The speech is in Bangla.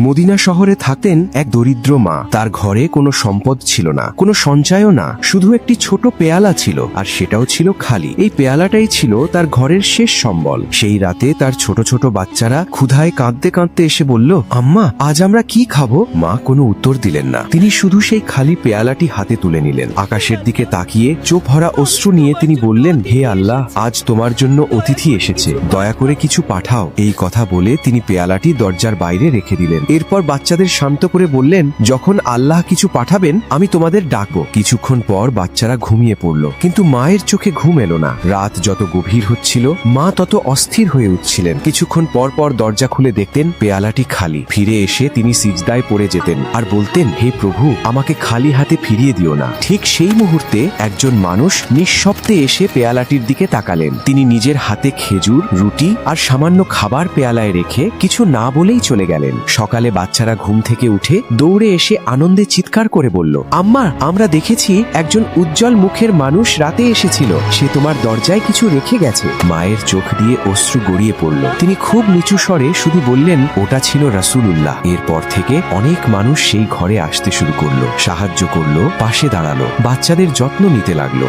মদিনা শহরে থাকতেন এক দরিদ্র মা। তার ঘরে কোনো সম্পদ ছিল না, কোনো সঞ্চয়ও না, শুধু একটি ছোট পেয়ালা ছিল, আর সেটাও ছিল খালি। এই পেয়ালাটাই ছিল তার ঘরের শেষ সম্বল। সেই রাতে তার ছোট ছোট বাচ্চারা ক্ষুধায় কাঁদতে কাঁদতে এসে বলল, আম্মা, আজ আমরা কি খাবো? মা কোনো উত্তর দিলেন না। তিনি শুধু সেই খালি পেয়ালাটি হাতে তুলে নিলেন। আকাশের দিকে তাকিয়ে চোখ ভরা অশ্রু নিয়ে তিনি বললেন, হে আল্লাহ, আজ তোমার জন্য অতিথি এসেছে, দয়া করে কিছু পাঠাও। এই কথা বলে তিনি পেয়ালাটি দরজার বাইরে রেখে দিলেন। এরপর বাচ্চাদের শান্ত করে বললেন, যখন আল্লাহ কিছু পাঠাবেন আমি তোমাদের ডাকবো। কিছুক্ষণ পর বাচ্চারা ঘুমিয়ে পড়ল, কিন্তু মায়ের চোখে ঘুম এলো না। রাত যত গভীর হচ্ছিল মা তত অস্থির হয়ে উঠছিলেন। কিছুক্ষণ পর পর দরজা খুলে দেখতেন পেয়ালাটি খালি। ফিরে এসে তিনি সিজদায় পড়ে যেতেন আর বলতেন, হে প্রভু, আমাকে খালি হাতে ফিরিয়ে দিও না। ঠিক সেই মুহূর্তে একজন মানুষ নিঃশব্দে এসে পেয়ালাটির দিকে তাকালেন। তিনি নিজের হাতে খেজুর, রুটি আর সামান্য খাবার পেয়ালায় রেখে কিছু না বলেই চলে গেলেন। সকালে বাচ্চারা ঘুম থেকে উঠে দৌড়ে এসে আনন্দে চিৎকার করে বলল, আম্মা, আমরা দেখেছি একজন উজ্জ্বল মুখের মানুষ রাতে এসেছিল, সে তোমার দরজায় কিছু রেখে গেছে। মায়ের চোখ দিয়ে অশ্রু গড়িয়ে পড়ল। তিনি খুব নিচু স্বরে শুধু বললেন, ওটা ছিল রাসূলুল্লাহ। এরপর থেকে অনেক মানুষ সেই ঘরে আসতে শুরু করলো, সাহায্য করলো, পাশে দাঁড়ালো, বাচ্চাদের যত্ন নিতে লাগলো।